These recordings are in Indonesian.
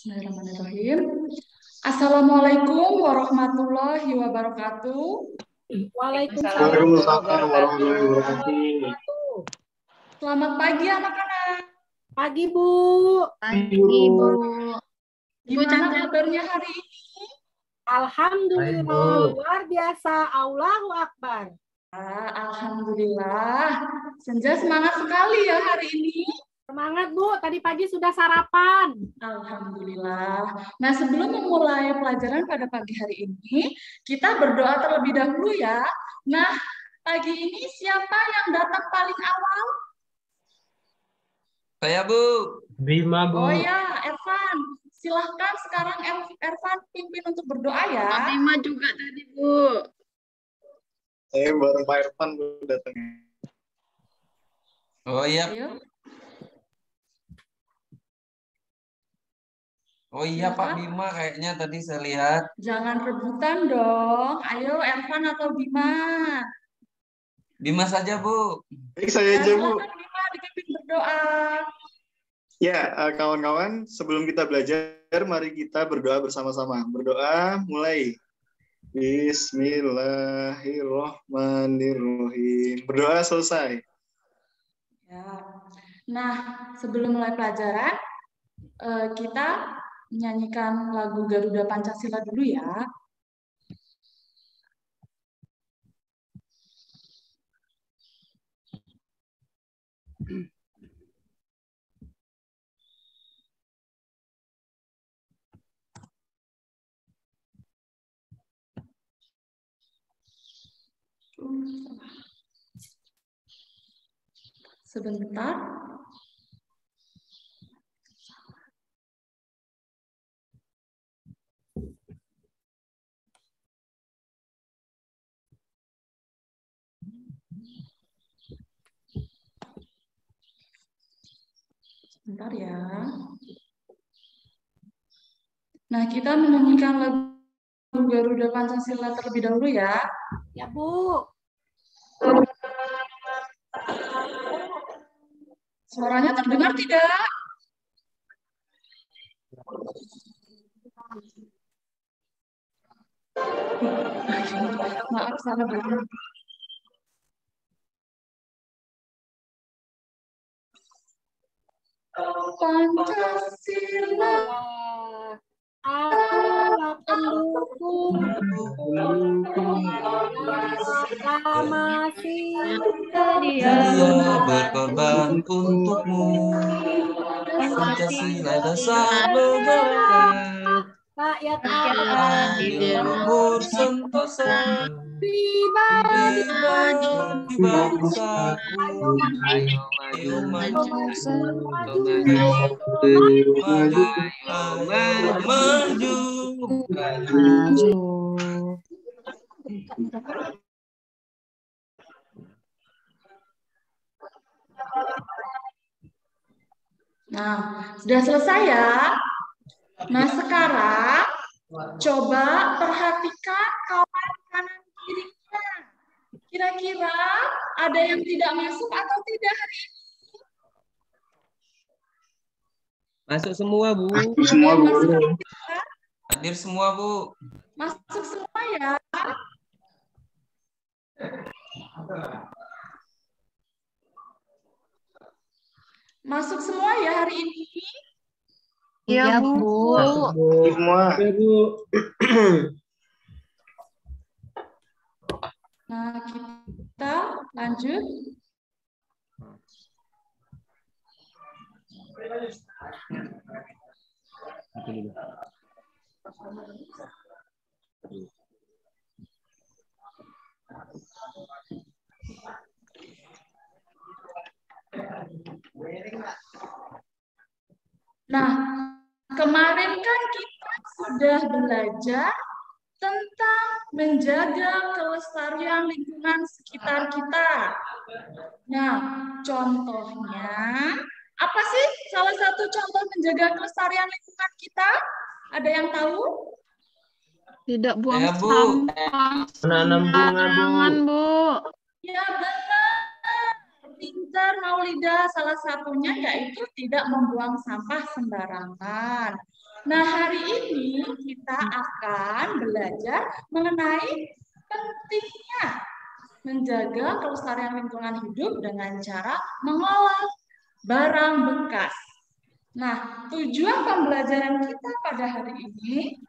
Bismillahirrahmanirrahim. Assalamualaikum warahmatullahi wabarakatuh. Waalaikumsalam Waalaikumsalam warahmatullahi wabarakatuh. Selamat pagi anak-anak. Pagi, Bu. Pagi, Bu. Gimana kabarnya hari ini? Alhamdulillah, luar biasa. Allahu Akbar. Alhamdulillah. Senja semangat sekali ya hari ini. Semangat, Bu. Tadi pagi sudah sarapan. Alhamdulillah. Nah, sebelum memulai pelajaran pada pagi hari ini, kita berdoa terlebih dahulu ya. Nah, pagi ini siapa yang datang paling awal? Saya, Bu. Bima, Bu. Oh ya, Ervan. Silahkan sekarang Ervan pimpin untuk berdoa ya. Pak Bima juga tadi, Bu. Saya bareng Pak Irfan Bu datang. Oh iya. Ayo. Oh iya Pak Bima kayaknya tadi saya lihat. Jangan rebutan dong. Ayo Ervan atau Bima. Bima saja, Bu. Baik, saya aja, Bu. Silakan Bima dipimpin berdoa. Ya, kawan-kawan, sebelum kita belajar, mari kita berdoa bersama-sama. Berdoa, mulai. Bismillahirrahmanirrahim. Berdoa selesai. Ya. Nah, sebelum mulai pelajaran, kita menyanyikan lagu Garuda Pancasila dulu ya. Sebentar. Sebentar ya. Nah, kita menyanyikan lagu Garuda Pancasila terlebih dahulu ya. Ya, Bu. Suaranya terdengar tidak? Maaf, salah dengar. Pancasila. Akulah pendukung proklamasi Dia berkorban untukmu. Pancasila dasar negara. rakyat Adil makmur sentosa. pribadi Di bangsaku. Ayo maju. Maju. Nah, sudah selesai ya. Nah, sekarang coba perhatikan kawan kanan kirinya. Kira-kira ada yang tidak masuk atau tidak hari ini? Masuk semua, Bu. Masuk semua, Bu. Hadir semua, Bu. Masuk semua ya. Masuk semua ya hari ini. Iya, Bu. Semua. Nah, kita lanjut. Nah, kemarin kan kita sudah belajar tentang menjaga kelestarian lingkungan sekitar kita. Nah, contohnya, apa sih salah satu contoh menjaga kelestarian lingkungan kita? Ada yang tahu? Tidak buang Ya, Bu. sampah Menanam bunga, sembarangan, Bu. Ya benar. Pintar Maulida, salah satunya yaitu tidak membuang sampah sembarangan. Nah, hari ini kita akan belajar mengenai pentingnya menjaga kelestarian lingkungan hidup dengan cara mengolah barang bekas. Nah, tujuan pembelajaran kita pada hari ini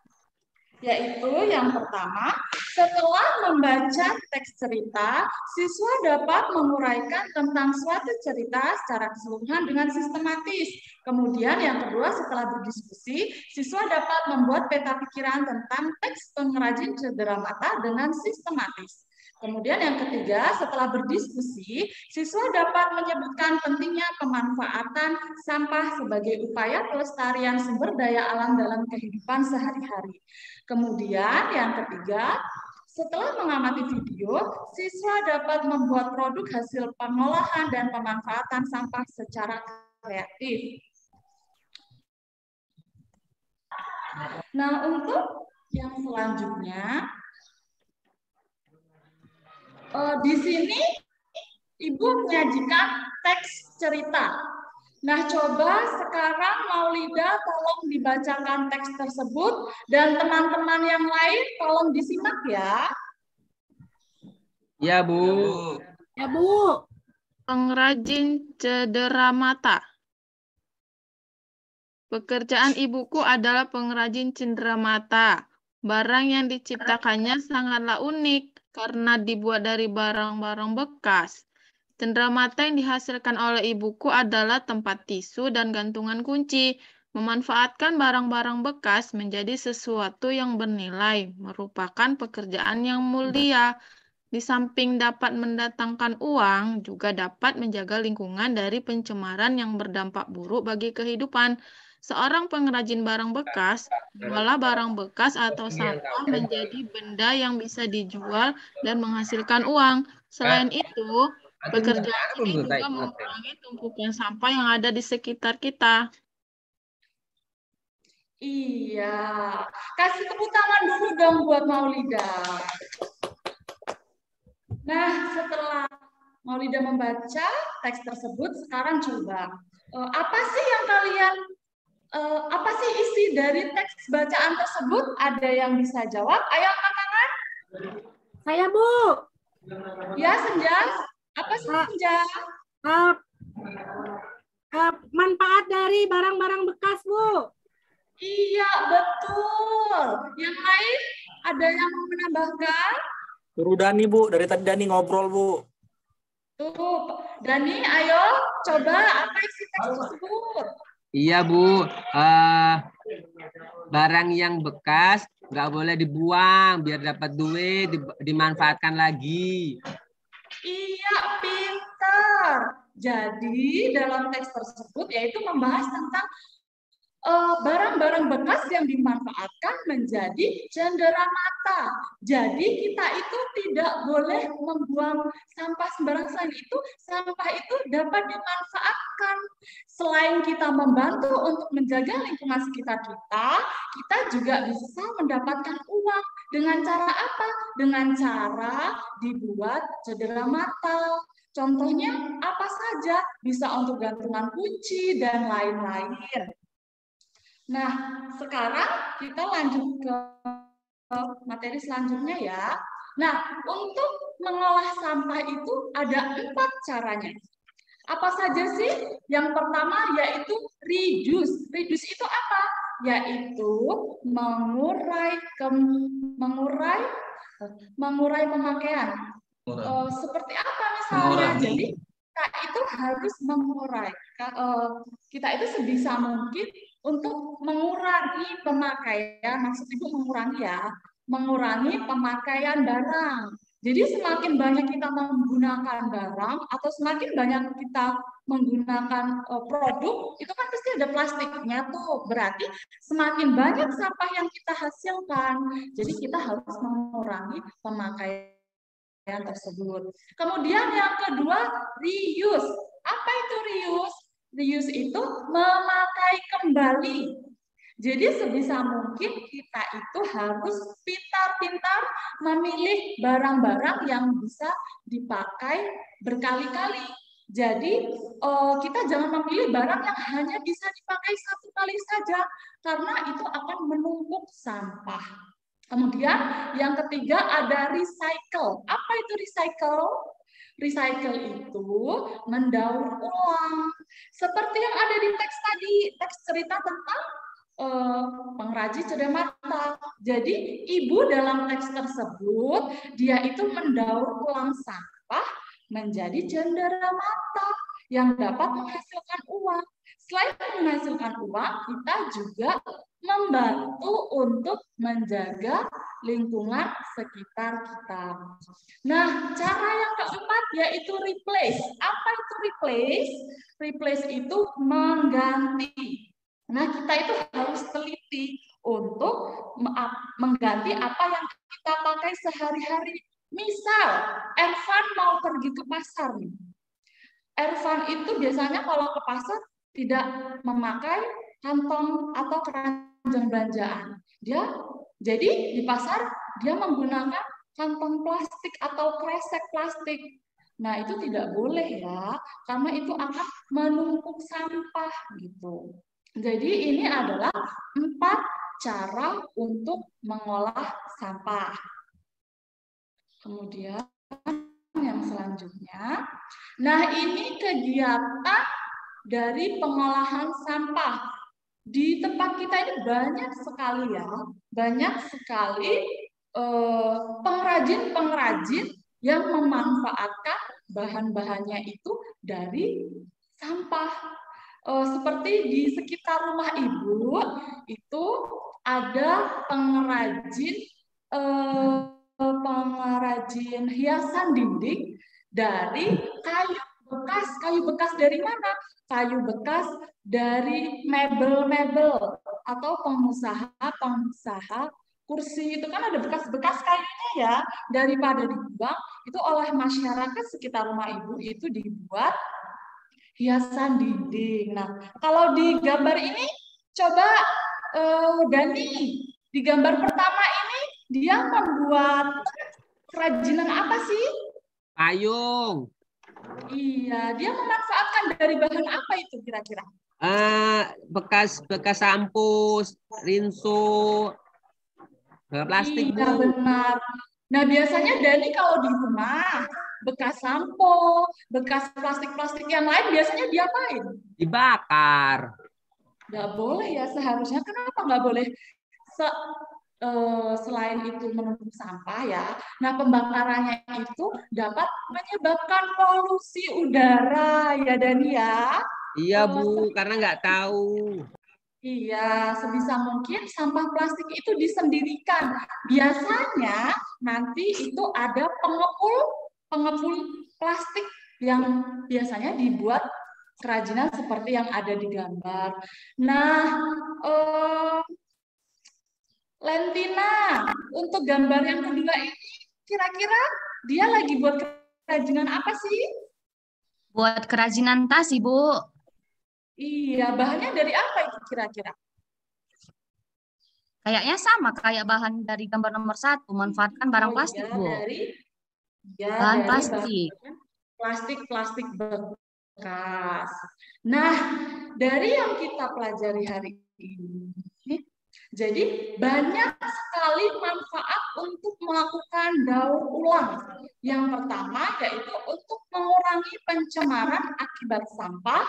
yaitu yang pertama, setelah membaca teks cerita, siswa dapat menguraikan tentang suatu cerita secara keseluruhan dengan sistematis. Kemudian yang kedua, setelah berdiskusi, siswa dapat membuat peta pikiran tentang teks pengrajin cendera mata dengan sistematis. Kemudian yang ketiga, setelah berdiskusi, siswa dapat menyebutkan pentingnya pemanfaatan sampah sebagai upaya pelestarian sumber daya alam dalam kehidupan sehari-hari. Kemudian yang ketiga, setelah mengamati video, siswa dapat membuat produk hasil pengolahan dan pemanfaatan sampah secara kreatif. Nah, untuk yang selanjutnya, di sini Ibu menyajikan teks cerita. Nah, coba sekarang Maulida tolong dibacakan teks tersebut dan teman-teman yang lain tolong disimak ya. Ya, Bu. Ya, Bu. Pengrajin cendera mata. Pekerjaan ibuku adalah pengrajin cendera mata. Barang yang diciptakannya sangatlah unik karena dibuat dari barang-barang bekas. Cendera mata yang dihasilkan oleh ibuku adalah tempat tisu dan gantungan kunci. Memanfaatkan barang-barang bekas menjadi sesuatu yang bernilai, merupakan pekerjaan yang mulia. Di samping dapat mendatangkan uang, juga dapat menjaga lingkungan dari pencemaran yang berdampak buruk bagi kehidupan. Seorang pengrajin barang bekas mengolah barang bekas atau sampah menjadi benda yang bisa dijual dan menghasilkan uang. Selain itu, pekerjaan ini juga mengurangi tumpukan sampah yang ada di sekitar kita. Iya, kasih tepuk tangan dulu dong buat Maulida. Nah, setelah Maulida membaca teks tersebut, sekarang coba apa sih yang kalian apa sih isi dari teks bacaan tersebut? Ada yang bisa jawab? Ayo angkat tangan. Saya, Bu. Ya, Senja. Apa sih, Senja? Manfaat dari barang-barang bekas, Bu. Iya, betul. Yang lain ada yang mau menambahkan? Suruh Dani, Bu. Dari tadi Dani ngobrol, Bu. Tuh, Dani, ayo coba apa isi teks tersebut? Iya, Bu. Barang yang bekas nggak boleh dibuang biar dapat duit, dimanfaatkan lagi. Iya, pintar. Jadi dalam teks tersebut yaitu membahas tentang barang-barang bekas yang dimanfaatkan menjadi cendera mata. Jadi kita itu tidak boleh membuang sampah sembarang. Selain itu, sampah itu dapat dimanfaatkan. Selain kita membantu untuk menjaga lingkungan sekitar kita, kita juga bisa mendapatkan uang. Dengan cara apa? Dengan cara dibuat cendera mata. Contohnya apa saja? Bisa untuk gantungan kunci dan lain-lain. Nah, sekarang kita lanjut ke materi selanjutnya ya. Nah, untuk mengolah sampah itu ada 4 caranya. Apa saja sih? Yang pertama yaitu reduce. Reduce itu apa? Yaitu mengurai pemakaian. Seperti apa misalnya? Jadi kita itu harus mengurai. Kita itu sebisa mungkin untuk mengurangi pemakaian, maksud Ibu mengurangi ya, mengurangi pemakaian barang. Jadi semakin banyak kita menggunakan barang atau semakin banyak kita menggunakan produk, itu kan pasti ada plastiknya tuh. Berarti semakin banyak sampah yang kita hasilkan. Jadi kita harus mengurangi pemakaian tersebut. Kemudian yang kedua, reuse. Apa itu reuse? Reuse itu memakai kembali. Jadi sebisa mungkin kita itu harus pintar-pintar memilih barang-barang yang bisa dipakai berkali-kali. Jadi kita jangan memilih barang yang hanya bisa dipakai satu kali saja, karena itu akan menumpuk sampah. Kemudian yang ketiga ada recycle. Apa itu recycle? Recycle itu mendaur ulang. Seperti yang ada di teks tadi, teks cerita tentang pengrajin cenderamata. Jadi ibu dalam teks tersebut dia itu mendaur ulang sampah menjadi cenderamata yang dapat menghasilkan uang. Selain menghasilkan uang, kita juga membantu untuk menjaga lingkungan sekitar kita. Nah, cara yang keempat yaitu replace. Apa itu replace? Replace itu mengganti. Nah, kita itu harus teliti untuk mengganti apa yang kita pakai sehari-hari. Misal, Ervan mau pergi ke pasar nih. Ervan itu biasanya kalau ke pasar tidak memakai kantong atau keranjang belanjaan. Jadi di pasar dia menggunakan kantong plastik atau kresek plastik. Nah, itu tidak boleh ya, karena itu akan menumpuk sampah gitu. Jadi ini adalah 4 cara untuk mengolah sampah. Kemudian yang selanjutnya, nah ini kegiatan dari pengolahan sampah. Di tempat kita ini banyak sekali ya, banyak sekali pengrajin-pengrajin yang memanfaatkan bahan-bahannya itu dari sampah. Seperti di sekitar rumah ibu itu ada pengrajin hiasan dinding dari kayu bekas dari mana? Kayu bekas dari mebel-mebel atau pengusaha kursi itu kan ada bekas-bekas kayunya ya, daripada dibuang itu oleh masyarakat sekitar rumah ibu itu dibuat hiasan dinding. Nah, kalau di gambar ini coba Dani, di gambar pertama ini dia membuat kerajinan apa sih? Payung. Iya, dia memanfaatkan dari bahan apa itu kira-kira? Bekas sampo, rinso, plastik. Iya, benar. Nah, biasanya Dani kalau di rumah bekas sampo, bekas plastik-plastik yang lain biasanya diapain? Dibakar. Nggak boleh ya, seharusnya kenapa nggak boleh? Selain itu menumpuk sampah ya, nah pembakarannya itu dapat menyebabkan polusi udara ya Dani ya. Iya Bu, karena nggak tahu. Iya, sebisa mungkin sampah plastik itu disendirikan. Biasanya nanti itu ada pengepul plastik yang biasanya dibuat kerajinan seperti yang ada di gambar. Nah, Lentina, untuk gambar yang kedua ini, kira-kira dia lagi buat kerajinan apa sih? Buat kerajinan tas, Ibu. Iya, bahannya dari apa itu kira-kira? Kayaknya sama kayak bahan dari gambar nomor 1, manfaatkan barang plastik, Bu. Bahan plastik. Plastik bekas. Nah, dari yang kita pelajari hari ini, jadi banyak sekali manfaat untuk melakukan daur ulang. Yang pertama yaitu untuk mengurangi pencemaran akibat sampah,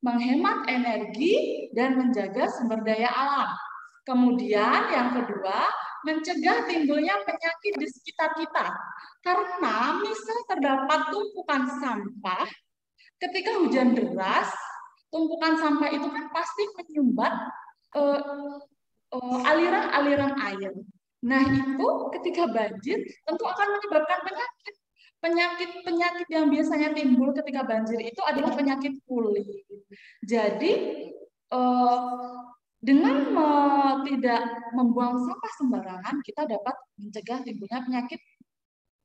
menghemat energi, dan menjaga sumber daya alam. Kemudian yang kedua, mencegah timbulnya penyakit di sekitar kita. Karena misal terdapat tumpukan sampah, ketika hujan deras, tumpukan sampah itu kan pasti menyumbat aliran-aliran air. Nah, itu ketika banjir tentu akan menyebabkan penyakit. Penyakit yang biasanya timbul ketika banjir itu adalah penyakit kulit. Jadi, dengan tidak membuang sampah sembarangan, kita dapat mencegah timbulnya penyakit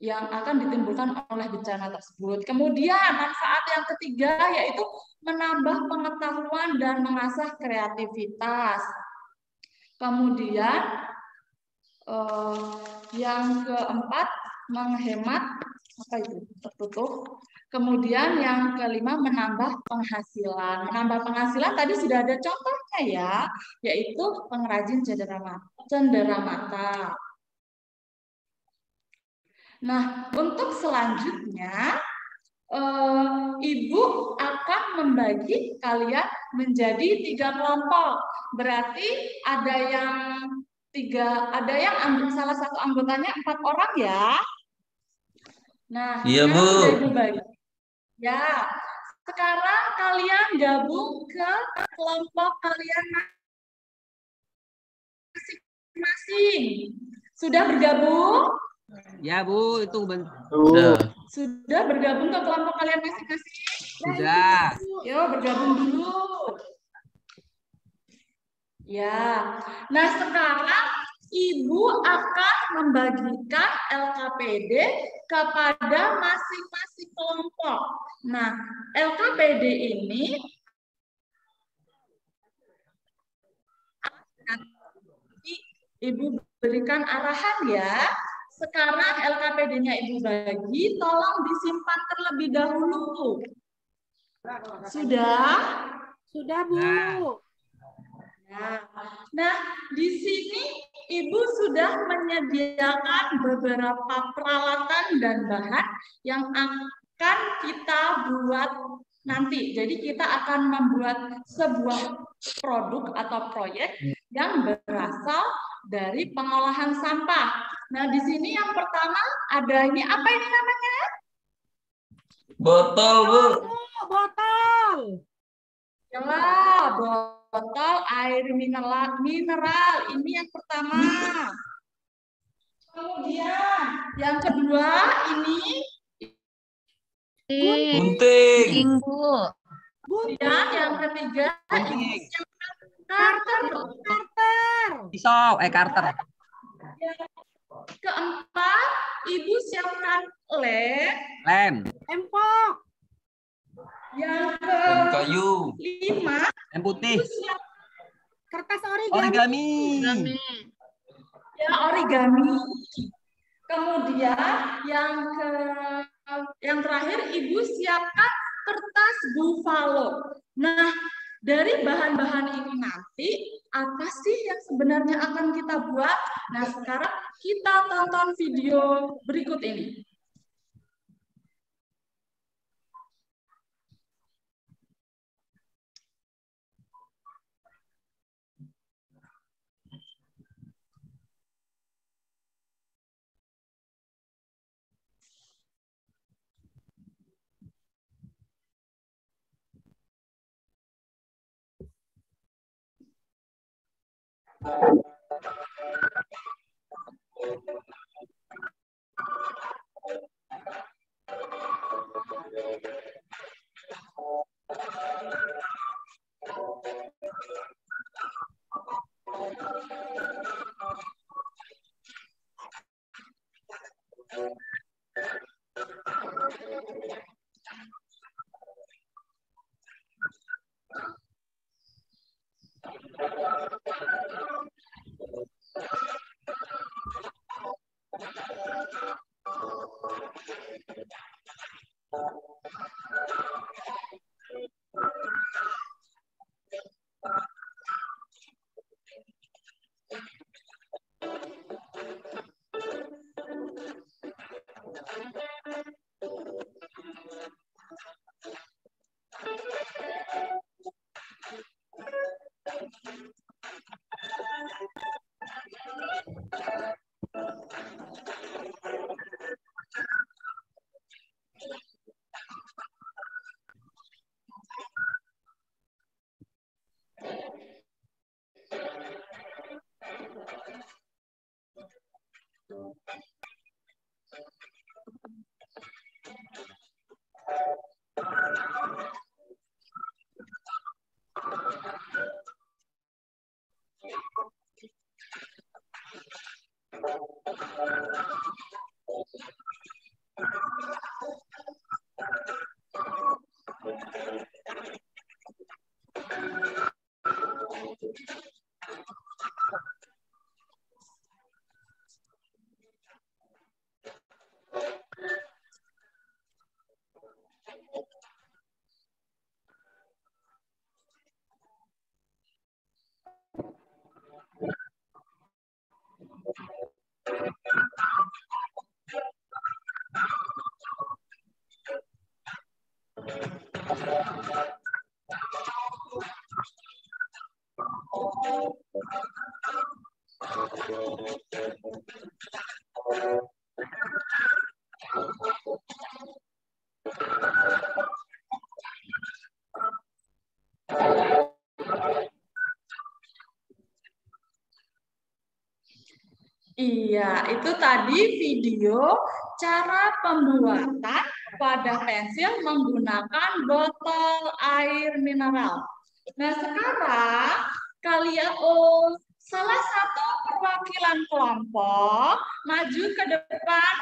yang akan ditimbulkan oleh bencana tersebut. Kemudian, manfaat yang ketiga yaitu menambah pengetahuan dan mengasah kreativitas. Kemudian yang keempat, menghemat tertutup. Kemudian yang kelima, menambah penghasilan. Menambah penghasilan tadi sudah ada contohnya ya, yaitu pengrajin cenderamata. Nah, untuk selanjutnya, Ibu akan membagi kalian menjadi 3 kelompok. Berarti ada yang salah satu anggotanya 4 orang ya. Nah, Iya, sekarang Bu. sudah Ibu bagi. Ya, sekarang kalian gabung ke kelompok kalian masing-masing. Sudah bergabung? Ya, Bu, itu Udah. Sudah bergabung ke kelompok kalian masing-masing? sudah. Yuk, bergabung dulu. Ya, nah sekarang Ibu akan membagikan LKPD kepada masing-masing kelompok. Nah, LKPD ini nanti Ibu berikan arahan ya. Sekarang LKPD-nya Ibu bagi, tolong disimpan terlebih dahulu. Sudah? Sudah, Bu. Nah, di sini Ibu sudah menyediakan beberapa peralatan dan bahan yang akan kita buat nanti. Jadi kita akan membuat sebuah produk atau proyek yang berasal dari pengolahan sampah. Nah, di sini yang pertama ada ini, apa ini namanya? Botol, Bu. Botol. Ya, botol air mineral. Ini yang pertama. Kemudian yang kedua ini Gunting. kemudian yang ketiga ini Karter. Pisau, Karter. keempat Ibu siapkan Lem. Empok. yang Lem kayu. kelima Lem putih. Kertas origami. Origami. ya origami. Kemudian yang terakhir Ibu siapkan kertas buffalo. Nah, dari bahan-bahan ini nanti apa sih yang sebenarnya akan kita buat? Nah, sekarang kita tonton video berikut ini. Iya, itu tadi video cara pembuatan wadah pensil menggunakan botol air mineral. Nah, sekarang kalian salah satu perwakilan kelompok maju ke depan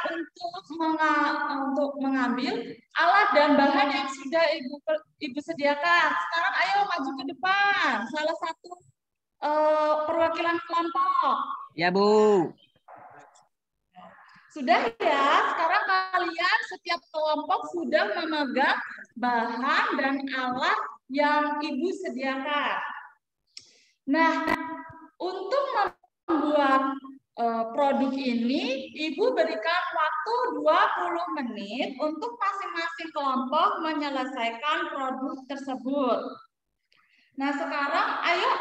untuk mengambil alat dan bahan yang sudah Ibu sediakan. Sekarang ayo maju ke depan. Salah satu perwakilan kelompok. Ya, Bu. Sudah ya, sekarang kalian setiap kelompok sudah memegang bahan dan alat yang Ibu sediakan. Nah, untuk membuat produk ini, Ibu berikan waktu 20 menit untuk masing-masing kelompok menyelesaikan produk tersebut. Nah, sekarang ayo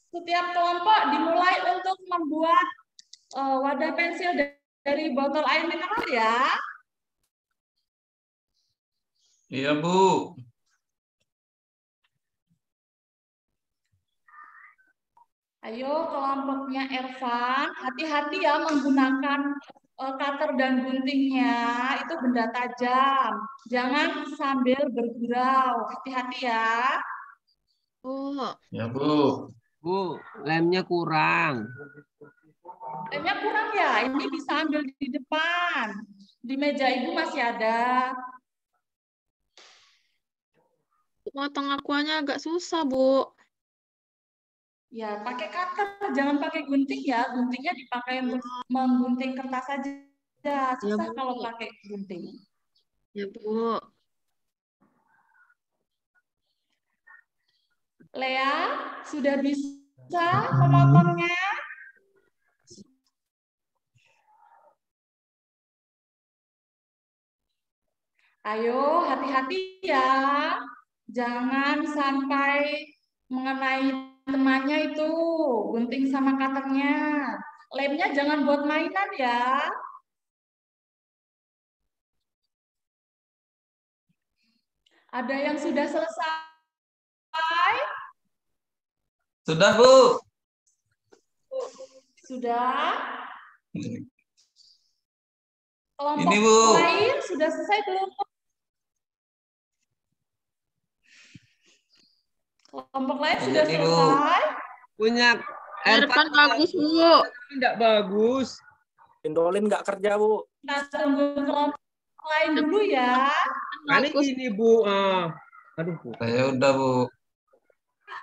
setiap kelompok dimulai untuk membuat wadah pensil dari botol air mineral ya. Iya, Bu. Ayo kelompoknya Ervan, hati-hati ya menggunakan cutter dan guntingnya, itu benda tajam. Jangan sambil bergurau, hati-hati ya. Oh, Ya, Bu. Bu, lemnya kurang. Lemnya kurang ya, ini bisa ambil di depan. Di meja Ibu masih ada. potong aquanya agak susah, Bu. Ya, pakai cutter, jangan pakai gunting ya. Guntingnya dipakai untuk menggunting kertas saja. Susah Bu. kalau pakai gunting. Ya, Bu. Lea, sudah bisa memotongnya? Ayo, hati-hati ya. Jangan sampai mengenai temannya itu, gunting sama cutternya. Lemnya jangan buat mainan ya. Ada yang sudah selesai? Sudah, Bu. Sudah? Kelompok Ini, Bu. lain sudah selesai belum? Kelompok lain sudah Ini, Bu. selesai? Punya Ervan bagus, Bu. Tidak bagus. Indolin nggak kerja, Bu. Kita tunggu kelompok lain dulu ya. Kan ini, Bu. Aduh, Bu. Saya udah, Bu.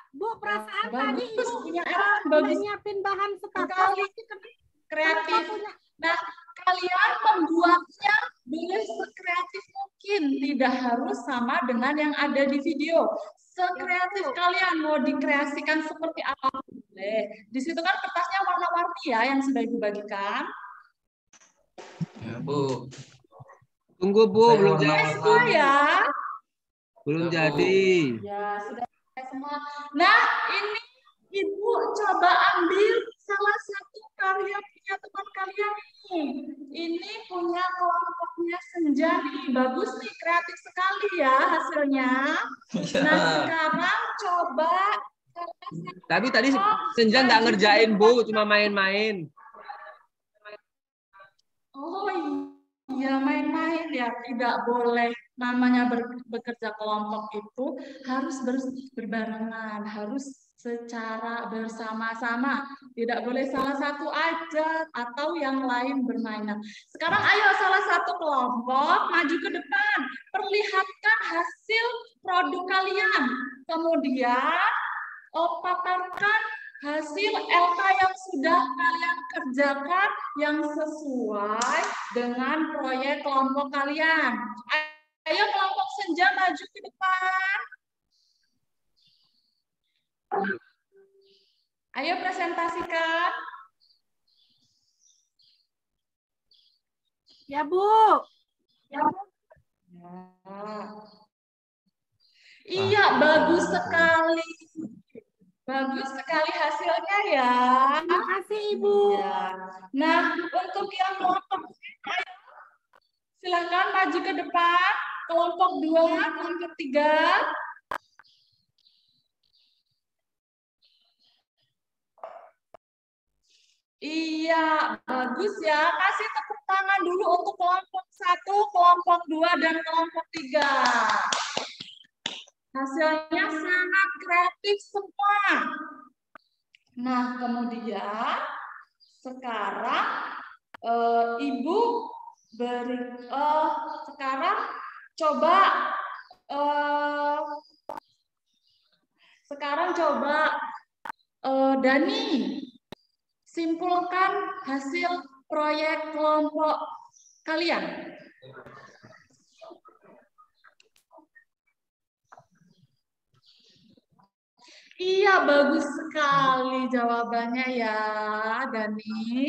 Bu, perasaan Bagus, tadi Ibu punya udah bagus nyiapin bahan sekat. sekali. Kreatif. Nah, kalian membuatnya boleh sekreatif mungkin, tidak harus sama dengan yang ada di video. Sekreatif kalian mau dikreasikan seperti apa boleh. Di situ kan kertasnya warna-warni ya yang sudah Ibu bagikan. Ya, Bu. Tunggu, Bu. Saya Belum warna- jadi. Semua ya. Belum Ya, Bu. jadi. Ya, sudah semua. Nah, ini Ibu coba ambil salah satu karya punya teman kalian nih. Ini punya kelompoknya Senja nih. Bagus nih, kreatif sekali ya hasilnya. Nah, sekarang coba salah satu Tapi tadi kelompok Senja nggak maju ke ngerjain, depan. Bu. Cuma main-main. Oh iya, main-main ya. Tidak boleh. Namanya bekerja kelompok itu harus berbarengan, harus secara bersama-sama. Tidak boleh salah satu aja atau yang lain bermainan. Sekarang ayo salah satu kelompok maju ke depan. Perlihatkan hasil produk kalian. Kemudian paparkan hasil LK yang sudah kalian kerjakan yang sesuai dengan proyek kelompok kalian. Ayo kelompok Senja maju ke depan. Ayo presentasikan. Ya, Bu. Ya. Iya, bagus sekali. Bagus sekali hasilnya ya. Terima kasih Ibu. Iya. Nah, untuk yang kelompok ayo, silakan maju ke depan. Kelompok 2, kelompok 3. Iya, bagus ya. Kasih tepuk tangan dulu untuk kelompok 1, kelompok 2, dan kelompok 3. Hasilnya sangat kreatif semua. Nah, kemudian sekarang Ibu sekarang coba Dani simpulkan hasil proyek kelompok kalian. Iya, bagus sekali jawabannya ya, Dani.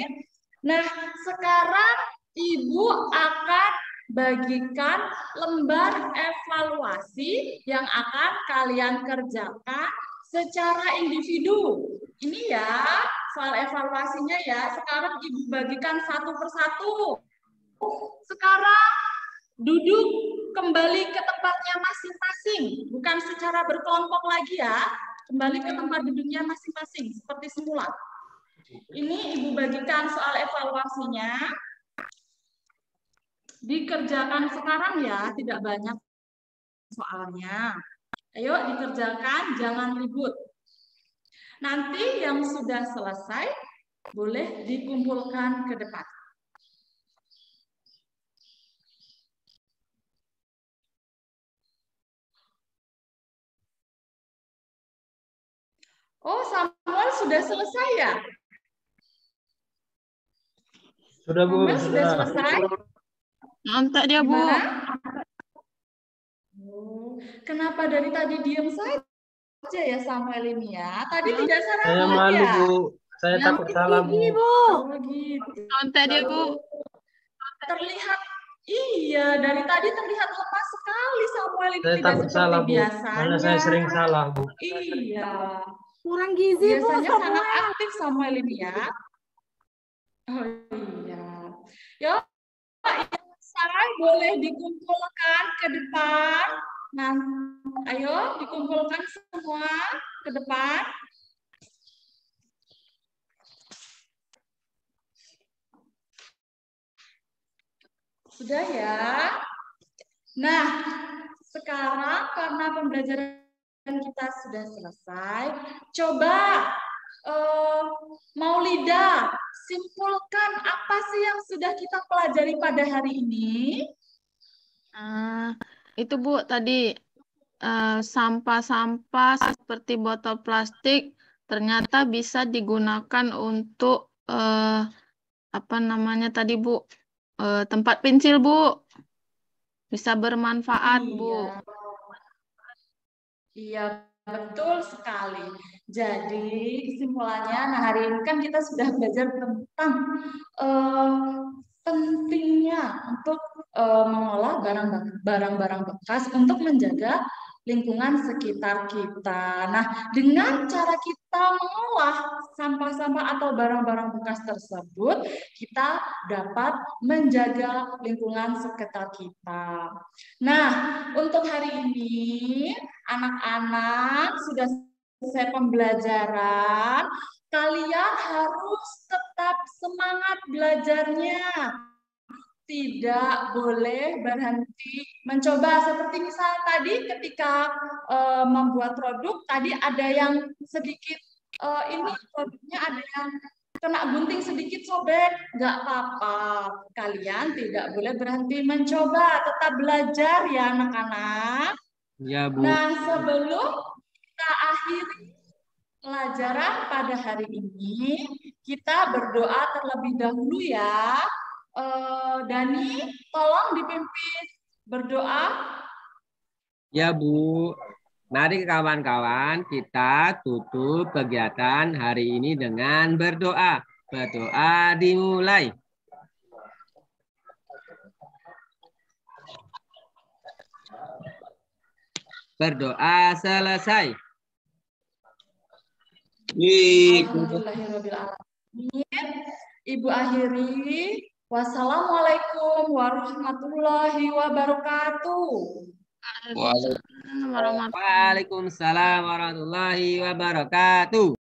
Nah, sekarang Ibu akan bagikan lembar evaluasi yang akan kalian kerjakan secara individu. Ini ya, soal evaluasinya ya. Sekarang Ibu bagikan satu persatu. Sekarang duduk kembali ke tempatnya masing-masing. Bukan secara berkelompok lagi ya. Kembali ke tempat duduknya masing-masing, seperti semula. Ini Ibu bagikan soal evaluasinya. Dikerjakan sekarang ya, tidak banyak soalnya. Ayo dikerjakan, jangan ribut. Nanti yang sudah selesai, boleh dikumpulkan ke depan. Oh, Samuel sudah selesai ya? Sudah, Bu. Samuel sudah selesai? Nonton dia, Bu. Gimana? Oh, kenapa dari tadi diam saja ya Samuel ini ya? Tadi tidak Saya sarapan malu, ya? Bu. Saya takut salah, Bu. Oh, gitu. Nonton dia, Bu. Terlihat, iya, dari tadi terlihat lepas sekali Samuel ini, Saya tidak takut seperti salah, Bu. biasanya. Karena saya sering salah, Bu. Iya. Kurang gizi, Bu. Biasanya sangat Samuel. aktif Samuel ini ya. Oh iya. Yuk, sekarang boleh dikumpulkan ke depan. Nah, ayo dikumpulkan semua ke depan. Sudah ya. Nah, sekarang karena pembelajaran kita sudah selesai, coba Maulida, simpulkan apa sih yang sudah kita pelajari pada hari ini? Itu Bu tadi sampah-sampah seperti botol plastik ternyata bisa digunakan untuk apa namanya tadi Bu, tempat pensil Bu, bisa bermanfaat Bu. Iya, betul sekali. Jadi kesimpulannya, nah hari ini kan kita sudah belajar tentang pentingnya untuk mengolah barang-barang bekas untuk menjaga lingkungan sekitar kita. Nah, dengan cara kita mengolah sampah-sampah atau barang-barang bekas tersebut, kita dapat menjaga lingkungan sekitar kita. Nah, untuk hari ini, anak-anak sudah selesai pembelajaran. Kalian harus tetap semangat belajarnya. Tidak boleh berhenti mencoba. Seperti misal tadi ketika membuat produk, tadi ada yang sedikit, ini produknya ada yang kena gunting sedikit sobek. Nggak apa-apa. Kalian tidak boleh berhenti mencoba. Tetap belajar ya anak-anak. Ya, Bu. Nah, sebelum kita akhiri pelajaran pada hari ini, kita berdoa terlebih dahulu ya. Dani, tolong dipimpin berdoa. Ya, Bu. Mari kawan-kawan kita tutup kegiatan hari ini dengan berdoa. Berdoa dimulai. Berdoa selesai. Alhamdulillahirabbil alamin. Ibu akhiri. Wassalamualaikum warahmatullahi wabarakatuh. Waalaikumsalam warahmatullahi Waalaikumsalam warahmatullahi wabarakatuh.